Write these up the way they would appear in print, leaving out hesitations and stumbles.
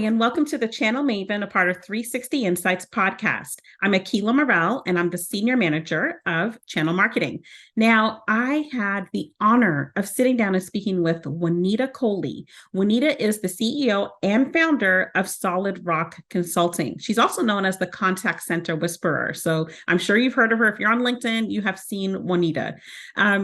and welcome to the Channel Maven, a part of 360 Insights podcast. I'm AkilahMurrell, and I'm the Senior Manager of Channel Marketing. Now, I had the honor of sitting down and speaking with Juanita Coley. Juanita is the CEO and founder of Solid Rock Consulting. She's also known as the Contact Center Whisperer. So I'm sure you've heard of her. If you're on LinkedIn, you have seen Juanita.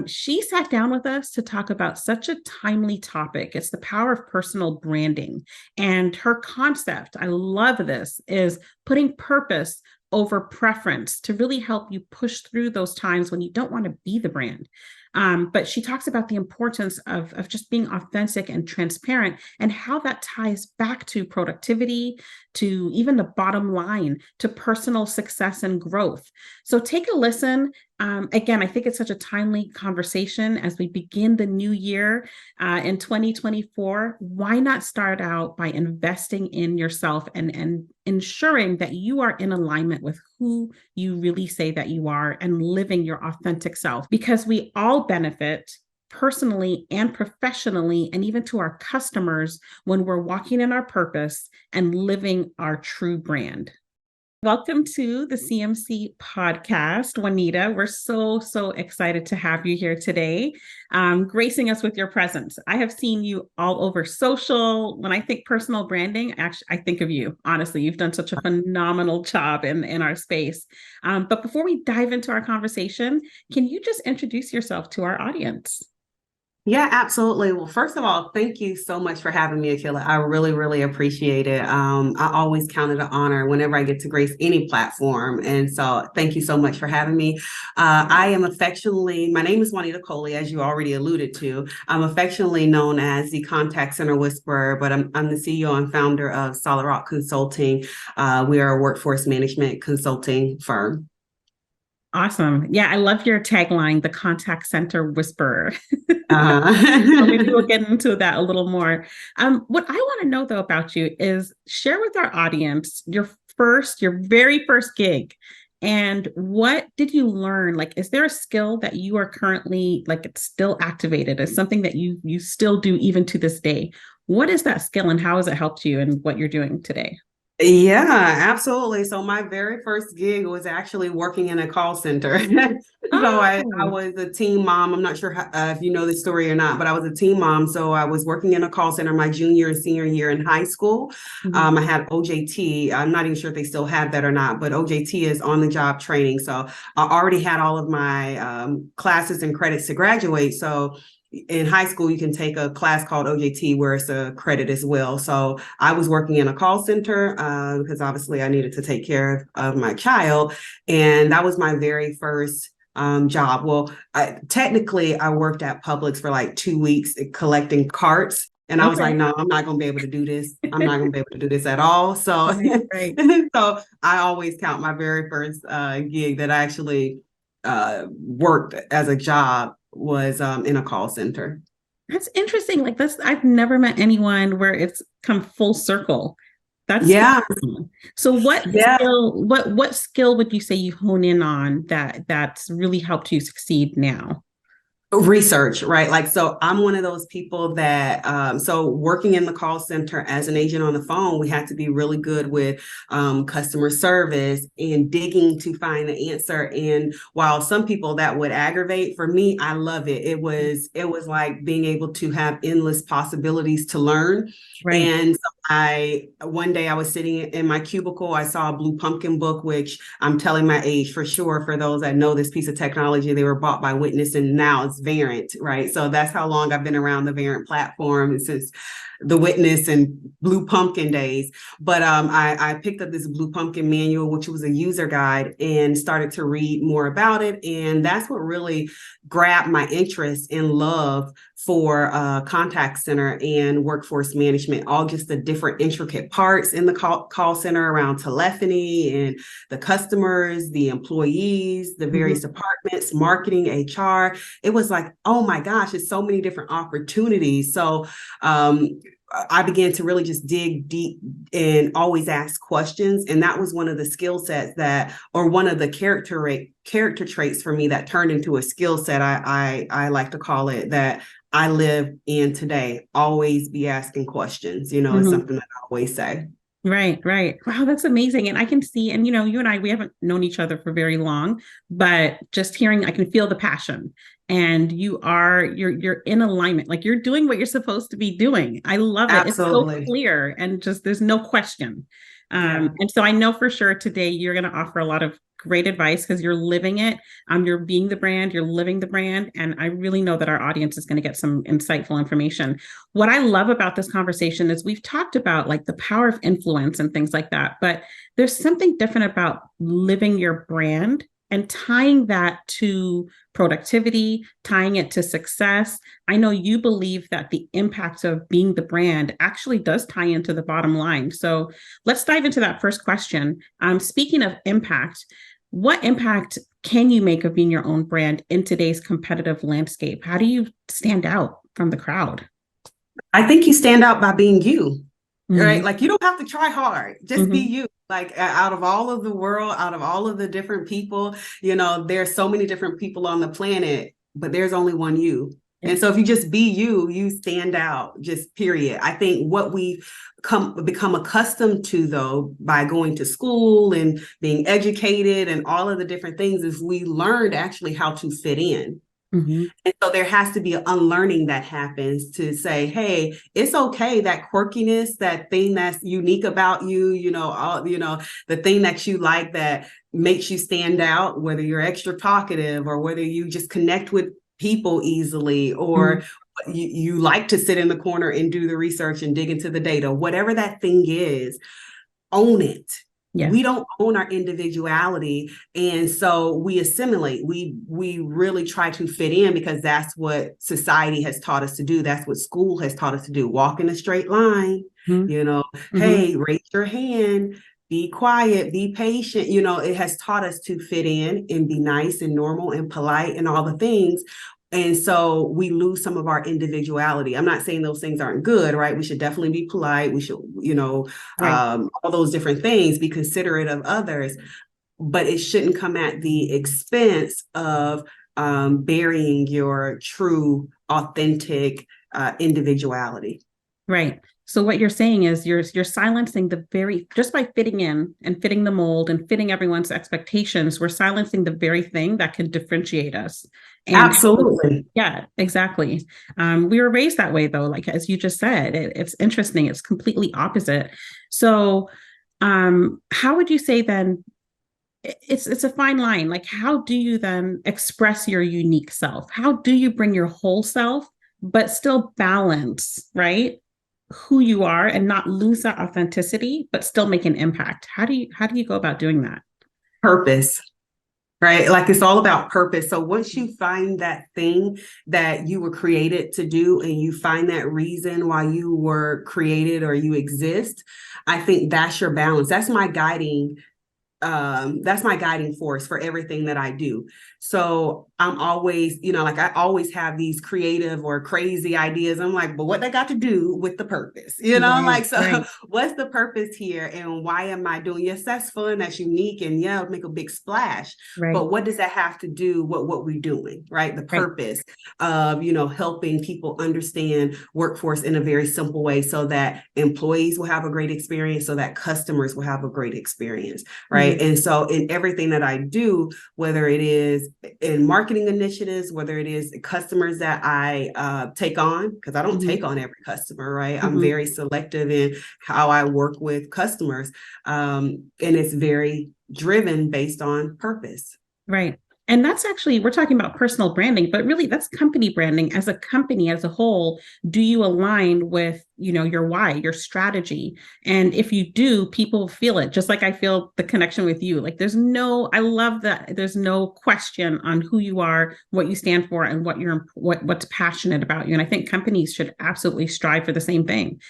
She sat down with us to talk about such a timely topic. It's the power of personal branding. And her concept, I love this, is putting purpose over preference to really help you push through those times when you don't want to be the brand. But she talks about the importance of just being authentic and transparent and how that ties back to productivity, to even the bottom line, to personal success and growth. So take a listen. Again, I think it's such a timely conversation as we begin the new year in 2024. Why not start out by investing in yourself and ensuring that you are in alignment with who you really say that you are and living your authentic self? Because we all benefit personally and professionally, and even to our customers when we're walking in our purpose and living our true brand. Welcome to the CMC podcast, Juanita. We're so excited to have you here today, gracing us with your presence. I have seen you all over social. When I think personal branding, actually, I think of you. Honestly, you've done such a phenomenal job in our space. But before we dive into our conversation, can you just introduce yourself to our audience? Yeah, absolutely. Well, first of all, thank you so much for having me, Akilah. I really appreciate it. I always count it an honor whenever I get to grace any platform. And so thank you so much for having me. I am my name is Juanita Coley, as you already alluded to. I'm affectionately known as the Contact Center Whisperer, but I'm the CEO and founder of Solid Rock Consulting. We are a workforce management consulting firm. Awesome. Yeah, I love your tagline, the Contact Center Whisperer. So maybe we'll get into that a little more. What I want to know, though, about you is share with our audience your very first gig. And what did you learn? Like, is there a skill that you are currently, like, it's still activated as something that you still do even to this day? What is that skill and how has it helped you in what you're doing today? Yeah, absolutely. So my very first gig was actually working in a call center. So I was a teen mom. I'm not sure if you know this story or not, but I was a teen mom. So I was working in a call center my junior and senior year in high school. I had OJT. I'm not even sure if they still have that or not, but OJT is on the job training. So I already had all of my classes and credits to graduate. So in high school, you can take a class called OJT where it's a credit as well. So I was working in a call center because obviously I needed to take care of my child. And that was my very first job. Well, technically, I worked at Publix for like 2 weeks collecting carts. And I was like, no, I'm not going to be able to do this. I'm not going to be able to do this at all. So, right. So I always count my very first gig that I actually worked as a job was in a call center. That's interesting. Like this, I've never met anyone where it's come full circle. That's awesome. So what skill would you say you hone in on that's really helped you succeed now? Research, right? Like, so I'm one of those people that, so working in the call center as an agent on the phone, we had to be really good with customer service and digging to find the answer. And while some people that would aggravate, for me, I love it. It was like being able to have endless possibilities to learn. Right. And so one day I was sitting in my cubicle, I saw a Blue Pumpkin book, which I'm telling my age for sure. For those that know this piece of technology, they were bought by Witness and now it's Variant, right? So that's how long I've been around the Variant platform, since the Witness and Blue Pumpkin days. But I picked up this Blue Pumpkin manual, which was a user guide, and started to read more about it. And that's what really grabbed my interest and love for contact center and workforce management, all just the different intricate parts in the call center around telephony and the customers, the employees, the various departments, marketing, HR. It was like, oh my gosh, it's so many different opportunities. So I began to really just dig deep and always ask questions. And that was one of the skill sets or one of the character traits for me that turned into a skill set, I like to call it, that I live in today. Always be asking questions, is something that I always say. Right, right. Wow, that's amazing. And I can see, and you and I, we haven't known each other for very long, but just hearing, I can feel the passion. And you're in alignment. Like you're doing what you're supposed to be doing. I love it. It's so Absolutely. clear and just there's no question. Yeah. And so I know for sure today you're going to offer a lot of great advice because you're living it. You're being the brand, you're living the brand. And I really know that our audience is going to get some insightful information. What I love about this conversation is we've talked about like the power of influence and things like that, but there's something different about living your brand and tying that to productivity, tying it to success. I know you believe that the impact of being the brand actually does tie into the bottom line. So let's dive into that first question. Speaking of impact, what impact can you make of being your own brand in today's competitive landscape? How do you stand out from the crowd? I think you stand out by being you, right? Mm-hmm. Like you don't have to try hard, just be Mm-hmm. you. Like out of all of the world, out of all of the different people, there's so many different people on the planet, but there's only one you. And so if you just be you, you stand out, just period. I think what we become accustomed to, though, by going to school and being educated and all of the different things, is we learned actually how to fit in. Mm-hmm. And so there has to be an unlearning that happens to say, hey, it's okay, that quirkiness, that thing that's unique about you, the thing that you like that makes you stand out, whether you're extra talkative or whether you just connect with people easily, or you like to sit in the corner and do the research and dig into the data, whatever that thing is, own it. Yeah. We don't own our individuality. And so we assimilate. We really try to fit in because that's what society has taught us to do. That's what school has taught us to do. Walk in a straight line, hey, raise your hand, be quiet, be patient. It has taught us to fit in and be nice and normal and polite and all the things. And so we lose some of our individuality. I'm not saying those things aren't good, right? We should definitely be polite. We should, all those different things, be considerate of others, but it shouldn't come at the expense of burying your true, authentic individuality. Right. So what you're saying is you're silencing just by fitting in and fitting the mold and fitting everyone's expectations, we're silencing the very thing that can differentiate us. And absolutely. Yeah, exactly. We were raised that way though, like as you just said, it's interesting. It's completely opposite. So how would you say then it's a fine line. Like how do you then express your unique self? How do you bring your whole self, but still balance, right? Who you are and not lose that authenticity, but still make an impact. How do you go about doing that? Purpose, right? Like it's all about purpose. So once you find that thing that you were created to do and you find that reason why you were created or you exist, I think that's your balance. That's my guiding force for everything that I do. So I'm always, like I always have these creative or crazy ideas. I'm like, but what they got to do with the purpose, Right. What's the purpose here and why am I doing? Yes, that's fun. That's unique. And yeah, it'll make a big splash. Right. But what does that have to do with what we're doing, right? The purpose of, helping people understand workforce in a very simple way so that employees will have a great experience, so that customers will have a great experience, right? And so in everything that I do, whether it is in marketing initiatives, whether it is customers that I take on, because I don't take on every customer, right? I'm very selective in how I work with customers. And it's very driven based on purpose. Right. And that's actually, we're talking about personal branding, but really that's company branding. As a company as a whole, do you align with, your why, your strategy? And if you do, people feel it, just like I feel the connection with you. Like I love that there's no question on who you are, what you stand for, and what's passionate about you. And I think companies should absolutely strive for the same thing.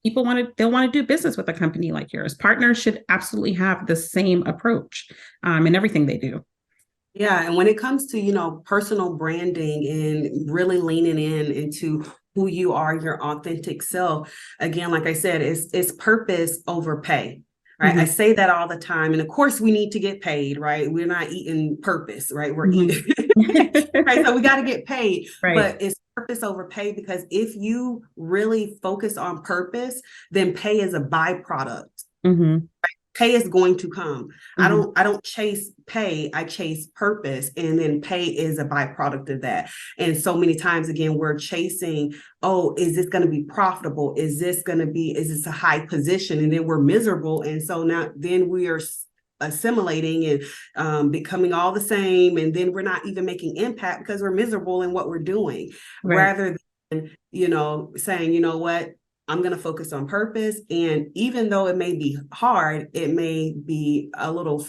People they'll want to do business with a company like yours. Partners should absolutely have the same approach in everything they do. Yeah. And when it comes to, personal branding and really leaning into who you are, your authentic self, again, like I said, it's purpose over pay. Right. I say that all the time. And of course, we need to get paid, right? We're not eating purpose, right? We're eating. Right. So we got to get paid. Right. But it's purpose over pay, because if you really focus on purpose, then pay is a byproduct. Mm-hmm. Pay is going to come. Mm-hmm. I don't chase pay, I chase purpose, and then pay is a byproduct of that. And so many times again, we're chasing, oh, is this going to be profitable? Is this a high position? And then we're miserable. And so now then we are assimilating and becoming all the same. And then we're not even making impact because we're miserable in what we're doing, Right. rather than, saying, you know what, I'm going to focus on purpose. And even though it may be hard, I may be a little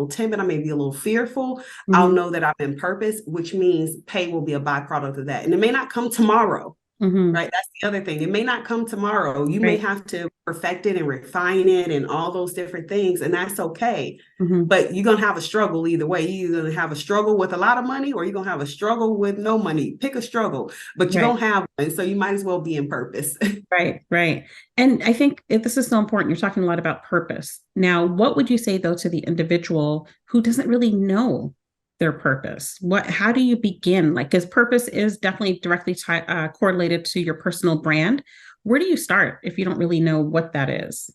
timid, I may be a little fearful. Mm-hmm. I'll know that I'm in purpose, which means pay will be a byproduct of that. And it may not come tomorrow. Mm-hmm. Right. That's the other thing. It may not come tomorrow. You may have to perfect it and refine it and all those different things. And that's okay. Mm-hmm. But you're going to have a struggle either way. You're going to have a struggle with a lot of money, or you're going to have a struggle with no money. Pick a struggle, but you don't have one. So you might as well be in purpose. Right. Right. And I think this is so important. You're talking a lot about purpose. Now, what would you say, though, to the individual who doesn't really know their purpose? How do you begin? Like, because purpose is definitely directly correlated to your personal brand. Where do you start if you don't really know what that is?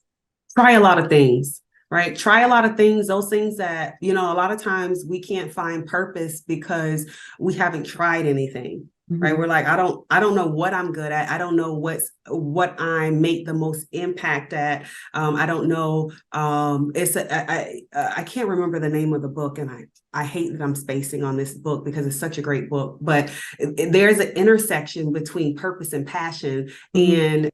Try a lot of things, right? Try a lot of things, those things that, a lot of times we can't find purpose because we haven't tried anything. Mm-hmm. Right. We're like, I don't know what I'm good at. I don't know what I make the most impact at. I don't know. I can't remember the name of the book, and I hate that I'm spacing on this book because it's such a great book, but there's an intersection between purpose and passion. Mm-hmm. And,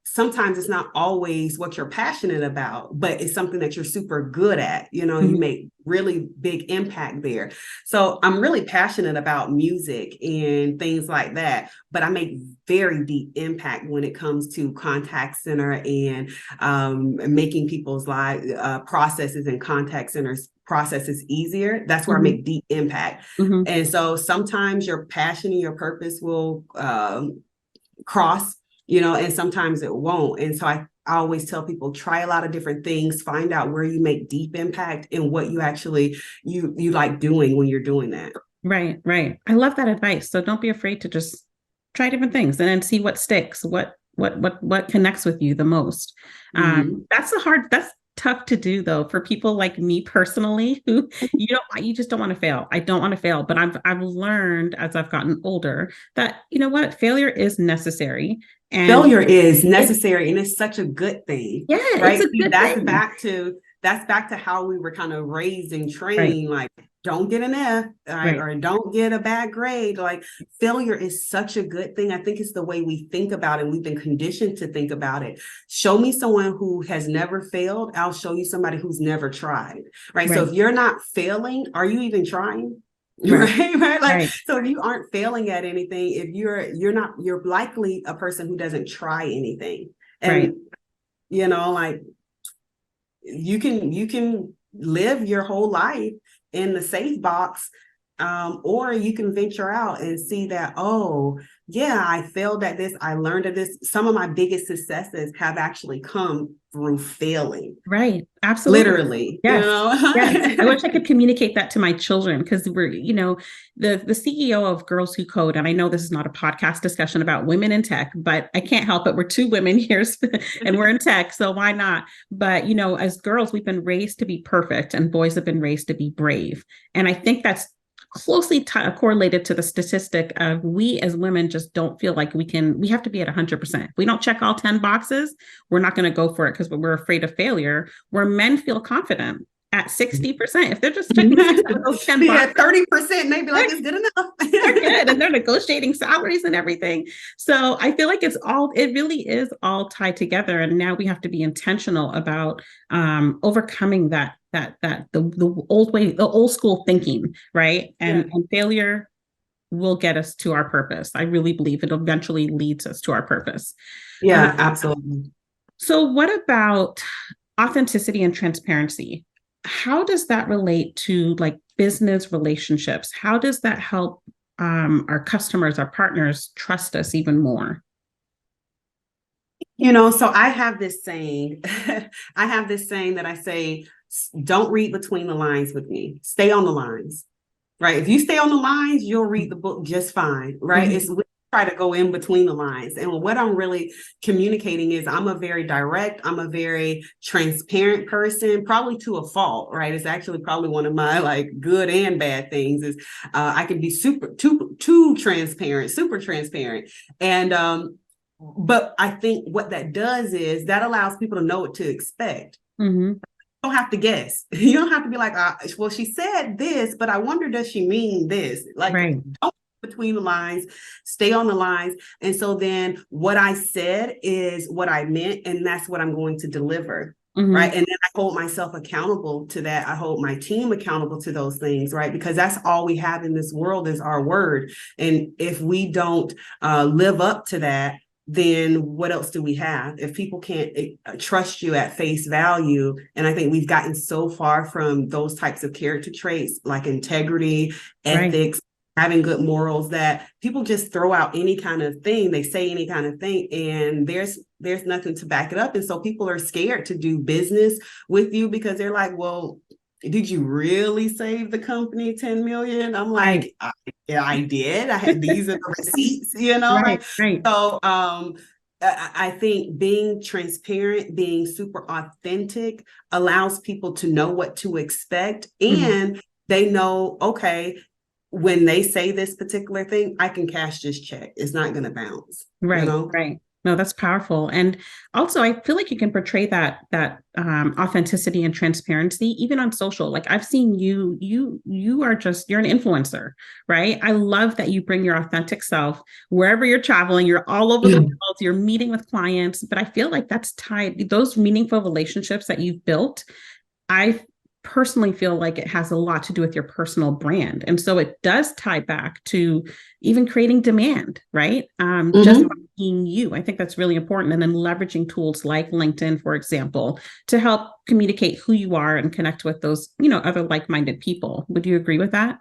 sometimes it's not always what you're passionate about, but it's something that you're super good at. Mm-hmm. You make really big impact there. So I'm really passionate about music and things like that, but I make very deep impact when it comes to contact center and making people's lives, processes and contact centers processes easier. That's where mm-hmm. I make deep impact. Mm-hmm. And so sometimes your passion and your purpose will cross, and sometimes it won't. And so I always tell people, try a lot of different things, find out where you make deep impact and what you actually, you like doing when you're doing that. Right, right. I love that advice. So don't be afraid to just try different things and then see what sticks, what connects with you the most. Mm-hmm. That's tough to do, though, for people like me personally, who you just don't want to fail. I don't want to fail, but I've learned as I've gotten older that, failure is necessary. And failure is necessary, and it's such a good thing. Yeah, right. It's a good that's thing. That's back to how we were kind of raised and trained. Right. Like, don't get an F, right? Or don't get a bad grade. Like, failure is such a good thing. I think it's the way we think about it. We've been conditioned to think about it. Show me someone who has never failed. I'll show you somebody who's never tried. Right. So if you're not failing, are you even trying? Right. Like, so if you aren't failing at anything, if you're likely a person who doesn't try anything. And, like, you can live your whole life in the safe box, or you can venture out and see that, oh, yeah, I failed at this. I learned at this. Some of my biggest successes have actually come through failing. Right. Absolutely. Literally. Yes. Yes. I wish I could communicate that to my children, because we're, the CEO of Girls Who Code, and I know this is not a podcast discussion about women in tech, but I can't help it. We're two women here and we're in tech, so why not? But, as girls, we've been raised to be perfect, and boys have been raised to be brave. And I think that's closely correlated to the statistic of we as women just don't feel like we have to be at 100%. If we don't check all 10 boxes, we're not going to go for it because we're afraid of failure, where men feel confident at 60%. If they're just checking those 10 boxes, 30%, maybe like it's good enough. They're good, and they're negotiating salaries and everything. So I feel like it really is all tied together. And now we have to be intentional about overcoming the old way, the old school thinking, right? And failure will get us to our purpose. I really believe it eventually leads us to our purpose. Yeah, absolutely. So what about authenticity and transparency? How does that relate to like business relationships? How does that help our customers, our partners trust us even more? So I have this saying, that I say, don't read between the lines with me. Stay on the lines. right? If you stay on the lines, you'll read the book just fine, right? It's we try to go in between the lines. And what I'm really communicating is I'm a very direct, I'm a very transparent person, probably to a fault, right? It's actually probably one of my like good and bad things is I can be too transparent, super transparent. And but I think what that does is that allows people to know what to expect. Don't have to guess. You don't have to be like, well, she said this, but I wonder, does she mean this? Like, don't between the lines, stay on the lines. And so then what I said is what I meant, and that's what I'm going to deliver. Right. And then I hold myself accountable to that. I hold my team accountable to those things, right? Because that's all we have in this world is our word. And if we don't live up to that, then what else do we have? If people can't trust you at face value, and I think we've gotten so far from those types of character traits like integrity, ethics, having good morals, that people just throw out any kind of thing, they say any kind of thing, and there's nothing to back it up. And so people are scared to do business with you because they're like, well, did you really save the company 10 million? I'm like, yeah, I did. I had these are the receipts, you know? So I think being transparent, being super authentic allows people to know what to expect. And they know, okay, when they say this particular thing, I can cash this check. It's not going to bounce. You know? No, that's powerful. And also I feel like you can portray that authenticity and transparency even on social. Like I've seen you are just, you're an influencer, right? I love that you bring your authentic self wherever you're traveling, you're all over the world, you're meeting with clients, but I feel like that's tied, those meaningful relationships that you've built, I personally feel like it has a lot to do with your personal brand. And so it does tie back to even creating demand, right? Just being you. I think that's really important. And then leveraging tools like LinkedIn, for example, to help communicate who you are and connect with those, other like-minded people. Would you agree with that?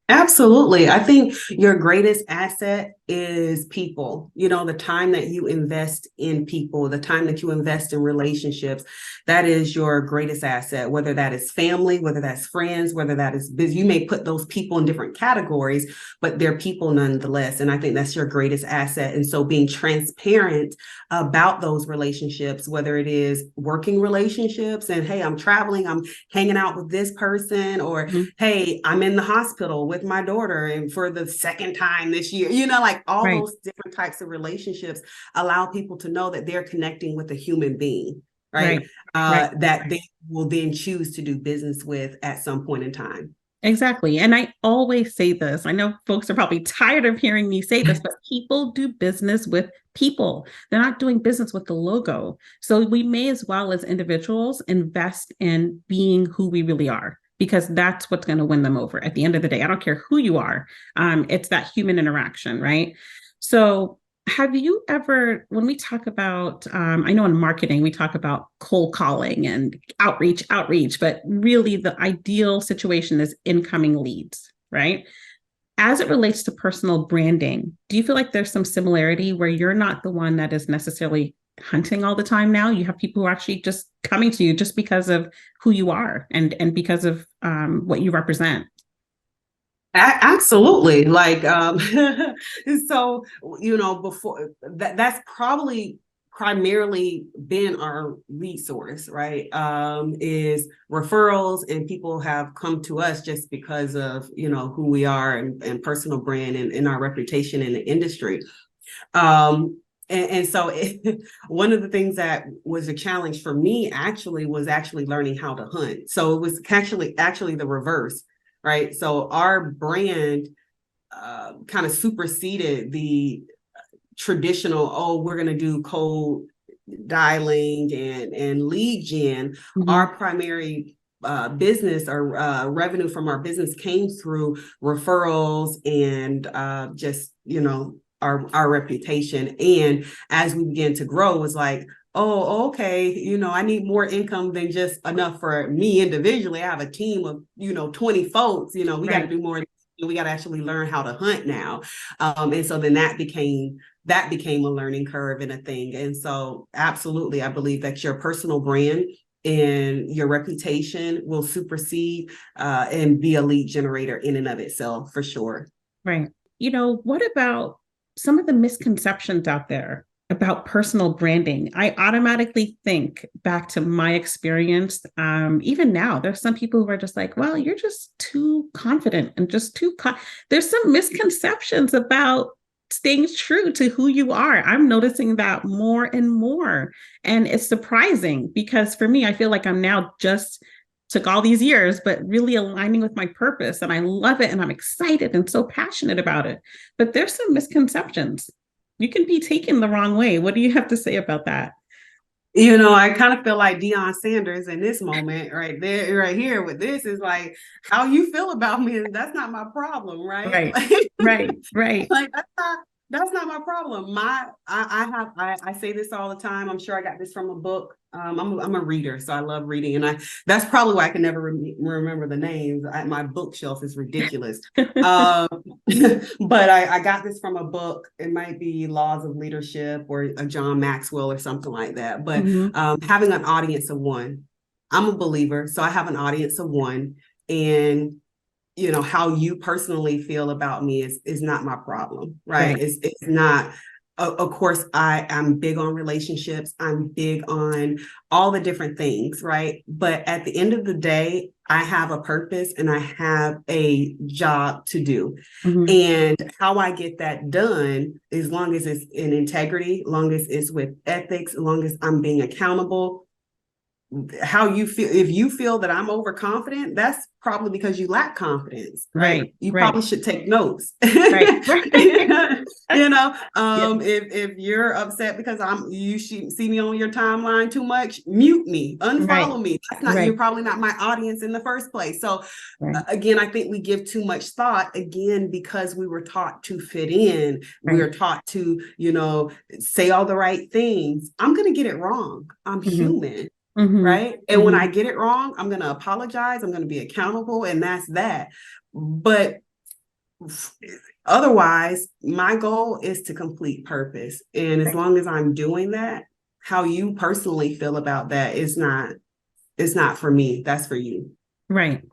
Absolutely. I think your greatest asset is people, the time that you invest in people, the time that you invest in relationships, that is your greatest asset, whether that is family, whether that's friends, whether that is business. You may put those people in different categories, but they're people nonetheless. And I think that's your greatest asset. And so being transparent about those relationships, whether it is working relationships and, hey, I'm traveling, I'm hanging out with this person, or, hey, I'm in the hospital with my daughter and for the second time this year, like all those different types of relationships allow people to know that they're connecting with a human being, that they will then choose to do business with at some point in time. Exactly. And I always say this. I know folks are probably tired of hearing me say this, but people do business with people. They're not doing business with the logo. So we may as well as individuals invest in being who we really are, because that's what's going to win them over at the end of the day. I don't care who you are. It's that human interaction, right? So have you ever, when we talk about, I know in marketing, we talk about cold calling and outreach, but really the ideal situation is incoming leads, right? As it relates to personal branding, do you feel like there's some similarity where you're not the one that is necessarily hunting all the time now? You have people who are actually just coming to you just because of who you are and because of what you represent. Absolutely. Like, so, before that's probably primarily been our lead source, right? Is referrals, and people have come to us just because of, who we are and personal brand and our reputation in the industry. And so one of the things that was a challenge for me was learning how to hunt. So it was actually the reverse. Right. So our brand kind of superseded the traditional, we're going to do cold dialing and lead gen. Our primary business or revenue from our business came through referrals and just, our reputation. And as we began to grow, it was like, oh, okay, I need more income than just enough for me individually. I have a team of, 20 folks, we got to do more. We got to actually learn how to hunt now. And so then that became a learning curve and a thing. And so absolutely, I believe that your personal brand and your reputation will supersede and be a lead generator in and of itself, for sure. Right. What about some of the misconceptions out there about personal branding? I automatically think back to my experience. Even now, there's some people who are just like, well, you're just too confident and just there's some misconceptions about staying true to who you are. I'm noticing that more and more. And it's surprising because for me, I feel like I'm now just took all these years, but really aligning with my purpose. And I love it. And I'm excited and so passionate about it. But there's some misconceptions. You can be taken the wrong way. What do you have to say about that? I kind of feel like Deion Sanders in this moment right there, right here with this is like, how you feel about me, and that's not my problem, right? Right. Like that's not my problem. I say this all the time. I'm sure I got this from a book. I'm a reader, so I love reading, and that's probably why I can never remember the names. My bookshelf is ridiculous. But I got this from a book. It might be Laws of Leadership or a John Maxwell or something like that. But having an audience of one, I'm a believer, so I have an audience of one, and how you personally feel about me is not my problem, right? It's not. Of course, I'm big on relationships. I'm big on all the different things, right? But at the end of the day, I have a purpose and I have a job to do. And how I get that done, as long as it's in integrity, long as it's with ethics, as long as I'm being accountable. How you feel, if you feel that I'm overconfident, that's probably because you lack confidence, right? You probably should take notes. If you're upset because you see me on your timeline too much, mute me, unfollow me. That's not, you're probably not my audience in the first place. So again, I think we give too much thought, again, because we were taught to fit in. We were taught to, say all the right things. I'm going to get it wrong. I'm human. Right. And when I get it wrong, I'm going to apologize. I'm going to be accountable. And that's that. But otherwise, my goal is to complete purpose. And as long as I'm doing that, how you personally feel about that is not for me. That's for you. Right.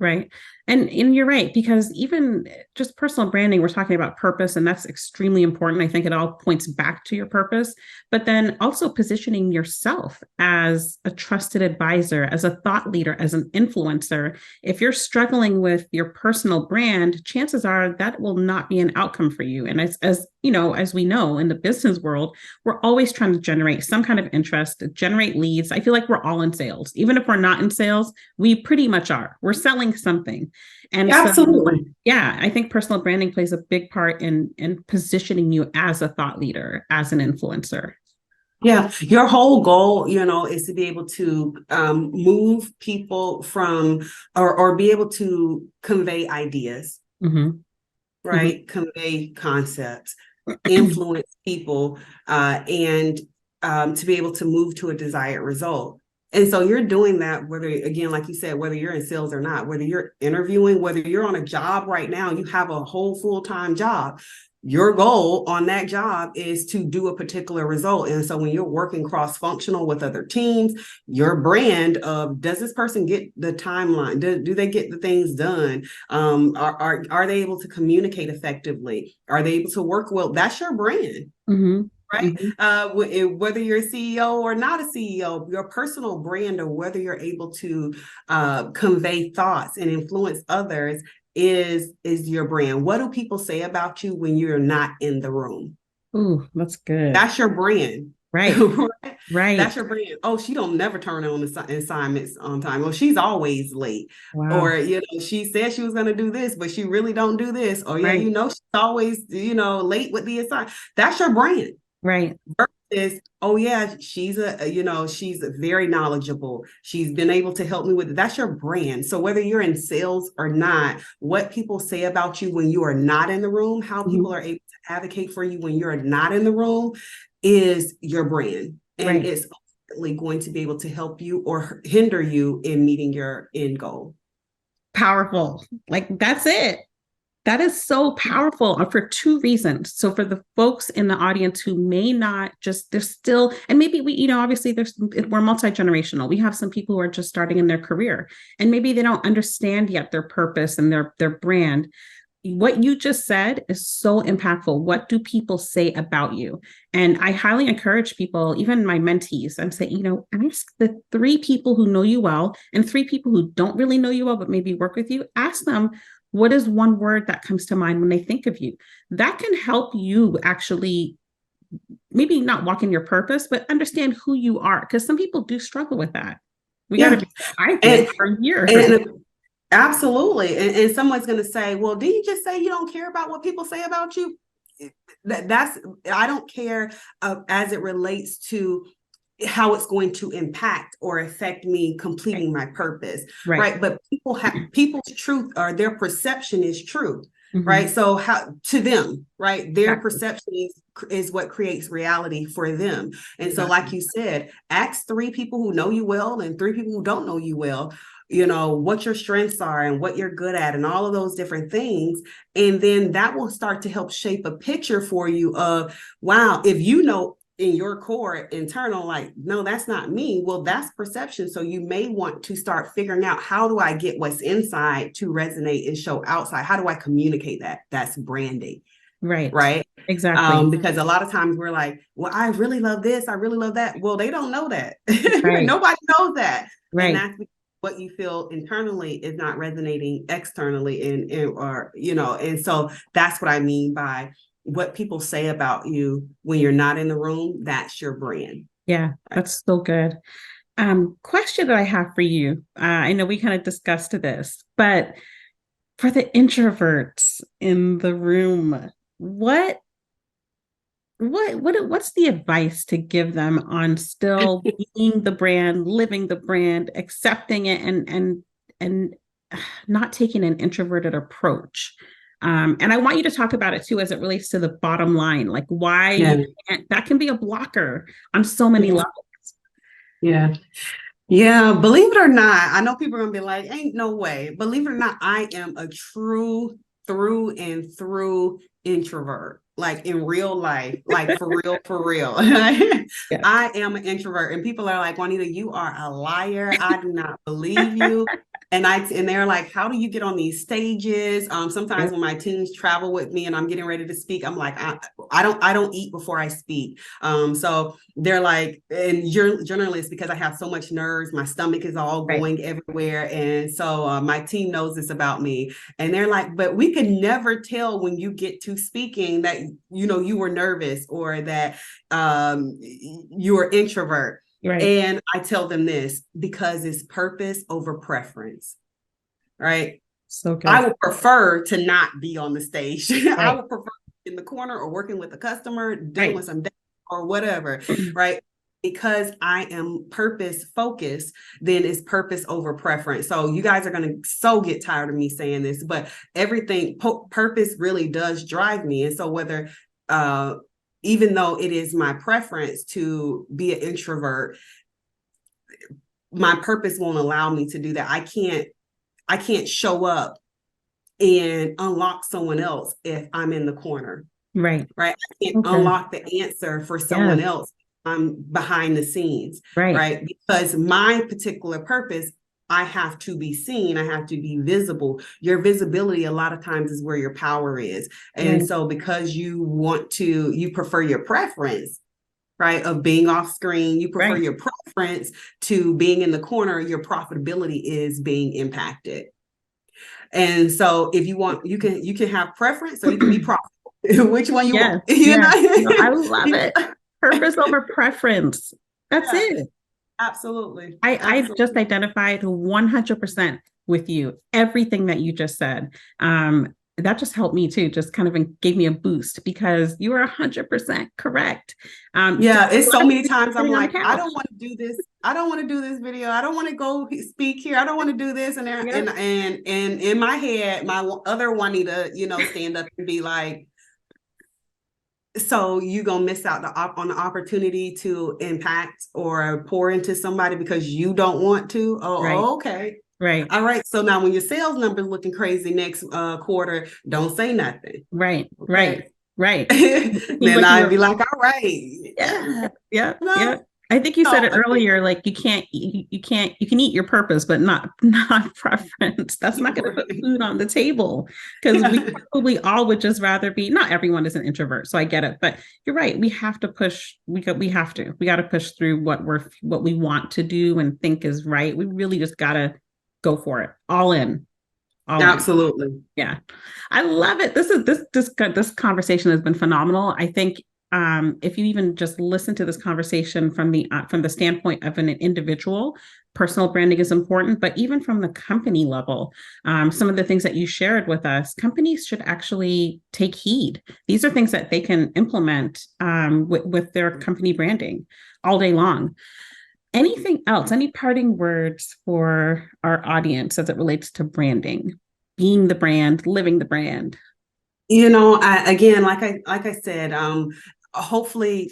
And you're right, because even just personal branding, we're talking about purpose, and that's extremely important. I think it all points back to your purpose, but then also positioning yourself as a trusted advisor, as a thought leader, as an influencer. If you're struggling with your personal brand, chances are that will not be an outcome for you. And as we know in the business world, we're always trying to generate some kind of interest, generate leads. I feel like we're all in sales. Even if we're not in sales, we pretty much are. We're selling something. And absolutely. I think personal branding plays a big part in positioning you as a thought leader, as an influencer. Yeah, your whole goal, is to be able to move people from or be able to convey ideas, right? Convey concepts, influence people, and to be able to move to a desired result. And so you're doing that, whether, again, like you said, whether you're in sales or not, whether you're interviewing, whether you're on a job right now, you have a whole full-time job. Your goal on that job is to do a particular result. And so when you're working cross-functional with other teams, your brand of, does this person get the timeline? Do they get the things done? Are they able to communicate effectively? Are they able to work well? That's your brand. Right? Whether you're a CEO or not a CEO, your personal brand, or whether you're able to convey thoughts and influence others is your brand. What do people say about you when you're not in the room? Ooh, that's good. That's your brand. Right. That's your brand. Oh, she don't never turn on assignments on time. Oh, she's always late. Wow. Or, she said she was going to do this, but she really don't do this. Or she's always, late with the assignment. That's your brand. Right. Versus, oh yeah, she's she's very knowledgeable. She's been able to help me with it. That's your brand. So whether you're in sales or not, what people say about you when you are not in the room, how people are able to advocate for you when you're not in the room is your brand. And it's ultimately going to be able to help you or hinder you in meeting your end goal. Powerful. Like, that's it. That is so powerful for two reasons. So for the folks in the audience who may not just, they're still, and maybe we, obviously we're multi-generational. We have some people who are just starting in their career and maybe they don't understand yet their purpose and their brand. What you just said is so impactful. What do people say about you? And I highly encourage people, even my mentees, I'm saying, ask the 3 people who know you well and 3 people who don't really know you well, but maybe work with you. Ask them, what is one word that comes to mind when they think of you? That can help you actually maybe not walk in your purpose, but understand who you are. Because some people do struggle with that. I did for years. Absolutely. And someone's going to say, well, did you just say you don't care about what people say about you? I don't care as it relates to how it's going to impact or affect me completing my purpose. Right. But people's truth or their perception is true. Right. So how to them, right, their perception is what creates reality for them. And so, like you said, ask 3 people who know you well and 3 people who don't know you well, what your strengths are and what you're good at and all of those different things. And then that will start to help shape a picture for you of, wow, if in your core internal, like, no, that's not me. Well, that's perception. So you may want to start figuring out, how do I get what's inside to resonate and show outside? How do I communicate that? That's branding. Right. Exactly. Because a lot of times we're like, well, I really love this. I really love that. Well, they don't know that. Nobody knows that. And that's what you feel internally is not resonating externally and so that's what I mean by what people say about you when you're not in the room. That's your brand. Yeah, that's so good. Question that I have for you. I know we kind of discussed this, but for the introverts in the room, what's the advice to give them on still being the brand, living the brand, accepting it, and not taking an introverted approach? And I want you to talk about it too, as it relates to the bottom line, like why that can be a blocker on so many levels. Yeah. Believe it or not, I know people are going to be like, ain't no way. Believe it or not, I am a true through and through introvert, like in real life, like for real. I am an introvert, and people are like, Juanita, you are a liar. I do not believe you. And they're like, how do you get on these stages? Sometimes when my teams travel with me and I'm getting ready to speak, I'm like, I don't eat before I speak. So they're like, and generally it's because I have so much nerves. My stomach is all going everywhere. And so my team knows this about me. And they're like, but we could never tell when you get to speaking that, you were nervous or that you were introvert. And I tell them this, because it's purpose over preference, right? So good. I would prefer to not be on the stage. I would prefer in the corner or working with a customer, dealing with some data or whatever, right? Because I am purpose focused, then it's purpose over preference. So you guys are going to get tired of me saying this, but everything purpose really does drive me. And so whether even though it is my preference to be an introvert, my purpose won't allow me to do that. I can't show up and unlock someone else if I'm in the corner. Right. I can't unlock the answer for someone else. I'm behind the scenes. Right. Because my particular purpose, I have to be seen. I have to be visible. Your visibility a lot of times is where your power is. And so because you prefer your preference, right, of being off screen, you prefer your preference to being in the corner, your profitability is being impacted. And so if you want, you can have preference or you can be profitable. Which one you want? I love it. Purpose over preference. That's it. Absolutely. I just identified 100% with you. Everything that you just said. That just helped me too. Just kind of gave me a boost because you are 100% correct. It's so many times I'm like, I don't want to do this. I don't want to do this video. I don't want to go speak here. I don't want to do this. And in my head, my other Juanita, stand up and be like, so you gonna miss out on the opportunity to impact or pour into somebody because you don't want to? Okay. Right. All right. So now when your sales numbers looking crazy next quarter, don't say nothing. Right. Okay. Right. Seems Then like you I'd were, be like, all right. yeah, yeah, No, yeah. I think you said it no, earlier, like you can't, you can eat your purpose, but not preference. That's not going to put food on the table, because we probably all would just rather be, not everyone is an introvert, so I get it, but you're right. We have to push, we got to push through what we want to do and think is right. We really just got to go for it. All in. All in. absolutely. Yeah. I love it. This conversation has been phenomenal. I think if you even just listen to this conversation from the standpoint of an individual, personal branding is important, but even from the company level, some of the things that you shared with us, companies should actually take heed. These are things that they can implement with their company branding all day long. Anything else? Any parting words for our audience as it relates to branding, being the brand, living the brand? Again, like I said, hopefully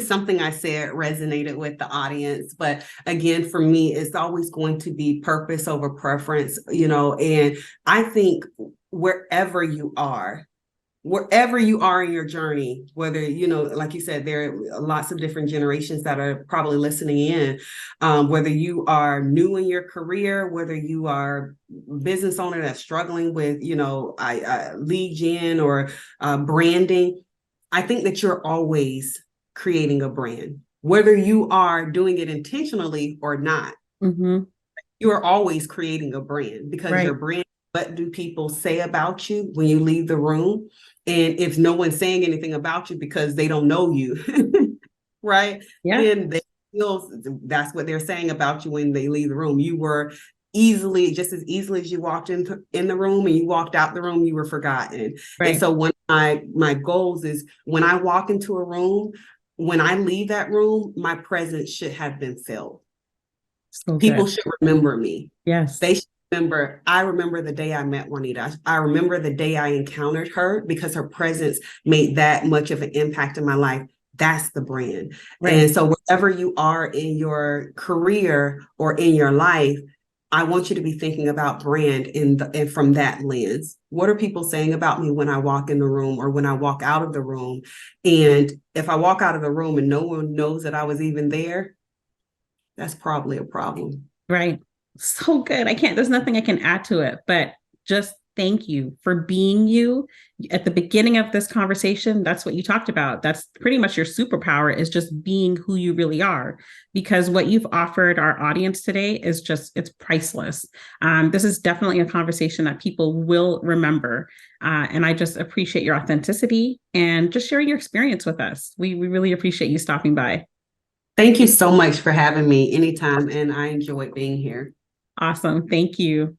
something I said resonated with the audience. But again, for me, it's always going to be purpose over preference, and I think wherever you are in your journey, whether, like you said, there are lots of different generations that are probably listening in, whether you are new in your career, whether you are business owner that's struggling with, lead gen or branding, I think that you're always creating a brand, whether you are doing it intentionally or not. Mm-hmm. You are always creating a brand, because your Right. brand, what do people say about you when you leave the room? And if no one's saying anything about you because they don't know you, right? Yeah. Then they feel that's what they're saying about you when they leave the room. You were just as easily as you walked in the room and you walked out the room, you were forgotten. And Right. so one of my goals is, when I walk into a room, when I leave that room, my presence should have been felt. So People good. should remember me. Yes. They should remember, I remember the day I met Juanita. I remember the day I encountered her, because her presence made that much of an impact in my life. That's the brand. Right. And so wherever you are in your career or in your life, I want you to be thinking about brand and from that lens. What are people saying about me when I walk in the room or when I walk out of the room? And if I walk out of the room and no one knows that I was even there, that's probably a problem. Right. So good. There's nothing I can add to it, but just thank you for being you. At the beginning of this conversation, that's what you talked about. That's pretty much your superpower, is just being who you really are, because what you've offered our audience today is it's priceless. This is definitely a conversation that people will remember. And I just appreciate your authenticity and just sharing your experience with us. We really appreciate you stopping by. Thank you so much for having me anytime, and I enjoyed being here. Awesome. Thank you.